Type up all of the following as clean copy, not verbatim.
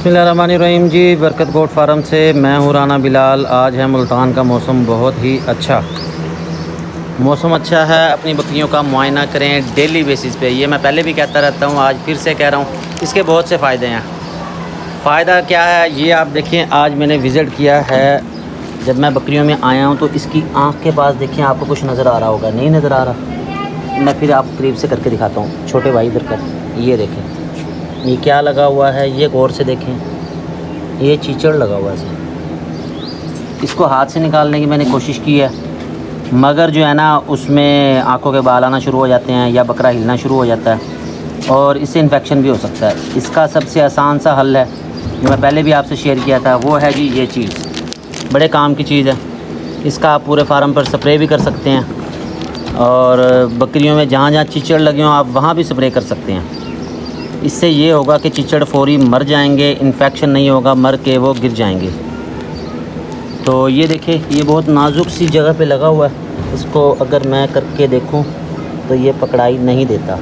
बिस्मिल्लाहिर्रहमानिर्रहीम जी, बरकत goat farm से मैं हूँ राना बिलाल। आज है मुल्तान का मौसम बहुत ही अच्छा मौसम अच्छा है। अपनी बकरियों का मुआयना करें डेली बेसिस पे। ये मैं पहले भी कहता रहता हूँ, आज फिर से कह रहा हूँ। इसके बहुत से फ़ायदे हैं। फ़ायदा क्या है ये आप देखें। आज मैंने विज़िट किया है, जब मैं बकरियों में आया हूँ तो इसकी आँख के पास देखें, आपको कुछ नज़र आ रहा होगा, नहीं नज़र आ रहा? मैं फिर आपको करीब से करके दिखाता हूँ। छोटे भाई इधर कर, ये देखें ये क्या लगा हुआ है, ये गौर से देखें। ये चीचड़ लगा हुआ है। इसको हाथ से निकालने की मैंने कोशिश की है, मगर जो है ना उसमें आंखों के बाल आना शुरू हो जाते हैं या बकरा हिलना शुरू हो जाता है और इससे इन्फेक्शन भी हो सकता है। इसका सबसे आसान सा हल है जो मैं पहले भी आपसे शेयर किया था, वो है जी ये चीज़। बड़े काम की चीज़ है। इसका आप पूरे फार्म पर स्प्रे भी कर सकते हैं और बकरियों में जहाँ जहाँ चीचड़ लगे हों आप वहाँ भी स्प्रे कर सकते हैं। इससे ये होगा कि चीचड़ फौरी मर जाएंगे, इन्फेक्शन नहीं होगा, मर के वो गिर जाएंगे। तो ये देखिए, ये बहुत नाजुक सी जगह पे लगा हुआ है। इसको अगर मैं करके देखूं तो ये पकड़ाई नहीं देता,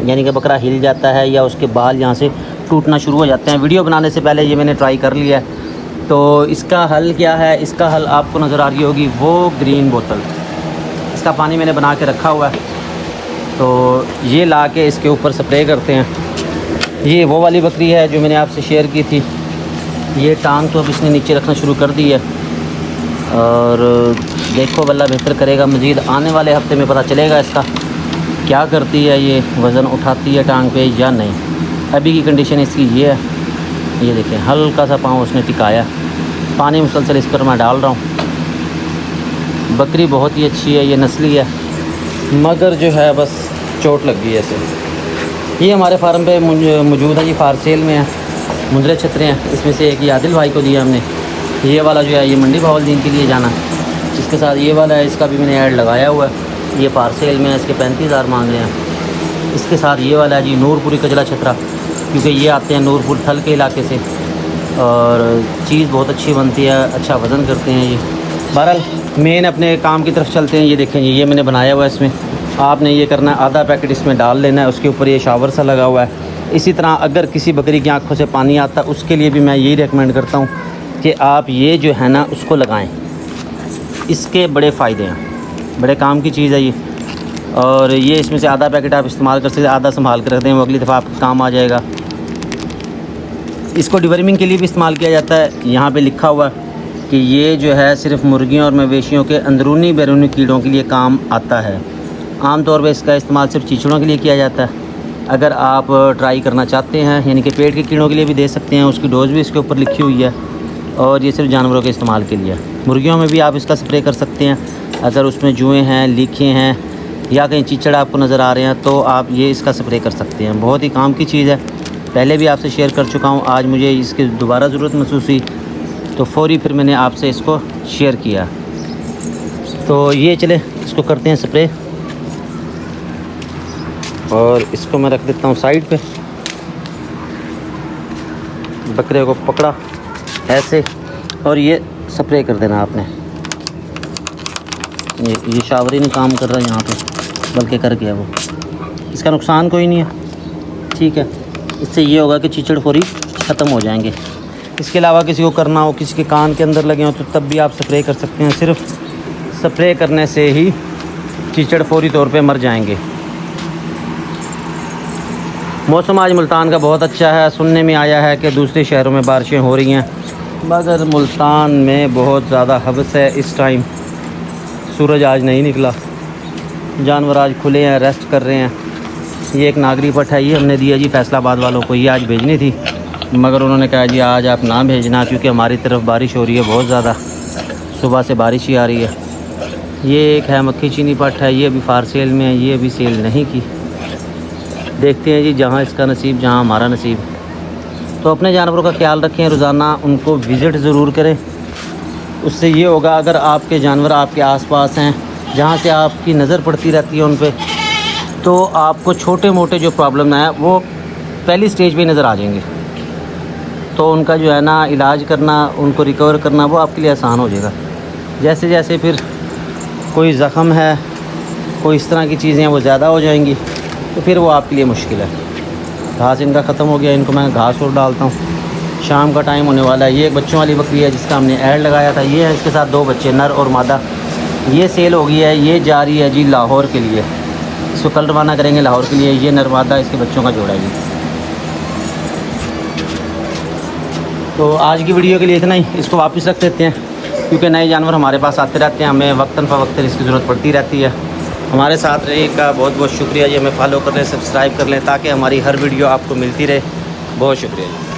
यानी कि बकरा हिल जाता है या उसके बाल यहाँ से टूटना शुरू हो जाते हैं। वीडियो बनाने से पहले ये मैंने ट्राई कर लिया है। तो इसका हल क्या है? इसका हल आपको नज़र आ रही होगी, वो ग्रीन बोतल। इसका पानी मैंने बना के रखा हुआ है, तो ये ला के इसके ऊपर स्प्रे करते हैं। ये वो वाली बकरी है जो मैंने आपसे शेयर की थी। ये टांग तो अब इसने नीचे रखना शुरू कर दी है और देखो वल्लाह बेहतर करेगा। मज़ीद आने वाले हफ्ते में पता चलेगा इसका क्या करती है, ये वज़न उठाती है टांग पे या नहीं। अभी की कंडीशन इसकी ये है, ये देखें हल्का सा पाँव उसने टिकाया। पानी मुसलसल इस पर मैं डाल रहा हूँ। बकरी बहुत ही अच्छी है, ये नस्ली है, मगर जो है बस चोट लग गई है इसे। ये हमारे फार्म पे मौजूद है जी, फार सेल में है। मुंदरे छतरे हैं, इसमें से एक ये आदिल भाई को दिया हमने। ये वाला जो है ये मंडी बावलदीन के लिए जाना। इसके साथ ये वाला है, इसका भी मैंने ऐड लगाया हुआ है। ये फार सेल में है, इसके 35,000 मांग रहे हैं। इसके साथ ये वाला है जी नूरपुरी कचला छतरा, क्योंकि ये आते हैं नूरपुर थल के इलाके से और चीज़ बहुत अच्छी बनती है, अच्छा वज़न करते हैं ये। बहरहाल मेन अपने काम की तरफ चलते हैं। ये देखें ये मैंने बनाया हुआ है। इसमें आपने ये करना है, आधा पैकेट इसमें डाल लेना है। उसके ऊपर ये शावर सा लगा हुआ है। इसी तरह अगर किसी बकरी की आंखों से पानी आता है, उसके लिए भी मैं यही रेकमेंड करता हूँ कि आप ये जो है ना उसको लगाएं। इसके बड़े फ़ायदे हैं, बड़े काम की चीज़ है ये। और ये इसमें से आधा पैकेट आप इस्तेमाल कर सकते हैं, आधा संभाल कर रख दें, वो अगली दफ़ा आपके काम आ जाएगा। इसको डिवर्मिंग के लिए भी इस्तेमाल किया जाता है। यहाँ पे लिखा हुआ है कि ये जो है सिर्फ मुर्गियों और मवेशियों के अंदरूनी बैरूनी कीड़ों के लिए काम आता है। आम तौर पर इसका इस्तेमाल सिर्फ चीचड़ों के लिए किया जाता है। अगर आप ट्राई करना चाहते हैं, यानी कि पेट के कीड़ों के लिए भी दे सकते हैं, उसकी डोज़ भी इसके ऊपर लिखी हुई है। और ये सिर्फ जानवरों के इस्तेमाल के लिए। मुर्गियों में भी आप इसका स्प्रे कर सकते हैं। अगर उसमें जुएँ हैं, लीखें हैं या कहीं चीचड़ आपको नज़र आ रहे हैं तो आप ये इसका स्प्रे कर सकते हैं। बहुत ही काम की चीज़ है, पहले भी आपसे शेयर कर चुका हूँ। आज मुझे इसकी दोबारा ज़रूरत महसूस हुई तो फ़ौरी फिर मैंने आपसे इसको शेयर किया। तो ये चले इसको करते हैं स्प्रे, और इसको मैं रख देता हूँ साइड पे। बकरे को पकड़ा ऐसे और ये स्प्रे कर देना आपने। ये शावर ही नहीं काम कर रहा यहाँ पे, बल्कि कर गया वो। इसका नुकसान कोई नहीं है, ठीक है। इससे ये होगा कि चीचड़ फौरी ख़त्म हो जाएंगे। इसके अलावा किसी को करना हो, किसी के कान के अंदर लगे हो, तो तब भी आप स्प्रे कर सकते हैं। सिर्फ स्प्रे करने से ही चीचड़ फौरी तौर पे मर जाएंगे। मौसम आज मुल्तान का बहुत अच्छा है। सुनने में आया है कि दूसरे शहरों में बारिशें हो रही हैं, मगर मुल्तान में बहुत ज़्यादा हब्स है इस टाइम। सूरज आज नहीं निकला, जानवर आज खुले हैं, रेस्ट कर रहे हैं। ये एक नागरी पट है, ये हमने दिया जी फैसलाबाद वालों को। ये आज भेजनी थी, मगर उन्होंने कहा जी आज आप ना भेजना, क्योंकि हमारी तरफ बारिश हो रही है बहुत ज़्यादा, सुबह से बारिश ही आ रही है। ये एक है मक्खी चीनी पट है, ये अभी फार सेल में है, ये अभी सेल नहीं की। देखते हैं जी जहाँ इसका नसीब, जहाँ हमारा नसीब। तो अपने जानवरों का ख्याल रखें, रोज़ाना उनको विज़िट ज़रूर करें। उससे ये होगा, अगर आपके जानवर आपके आसपास हैं, जहाँ से आपकी नज़र पड़ती रहती है उन पे, तो आपको छोटे मोटे जो प्रॉब्लम है वो पहली स्टेज पे नज़र आ जाएंगे। तो उनका जो है ना इलाज करना, उनको रिकवर करना, वो आपके लिए आसान हो जाएगा। जैसे जैसे फिर कोई ज़ख़म है, कोई इस तरह की चीज़ें वो ज़्यादा हो जाएंगी, तो फिर वो आपके लिए मुश्किल है। घास इनका ख़त्म हो गया, इनको मैं घास और डालता हूँ। शाम का टाइम होने वाला है। ये एक बच्चों वाली बकरी है जिसका हमने ऐड लगाया था। ये है इसके साथ 2 बच्चे, नर और मादा। ये सेल हो गई है। ये जा रही है जी लाहौर के लिए। इसको कल रवाना करेंगे लाहौर के लिए। ये नर मादा इसके बच्चों का जोड़ा है जी। तो आज की वीडियो के लिए इतना ही। इसको वापस रख देते हैं क्योंकि नए जानवर हमारे पास आते रहते हैं, हमें वक्तन फ़वक्तन इसकी ज़रूरत पड़ती रहती है। हमारे साथ रहने का बहुत बहुत शुक्रिया जी। हमें फॉलो कर लें, सब्सक्राइब कर लें ताकि हमारी हर वीडियो आपको मिलती रहे। बहुत शुक्रिया जी।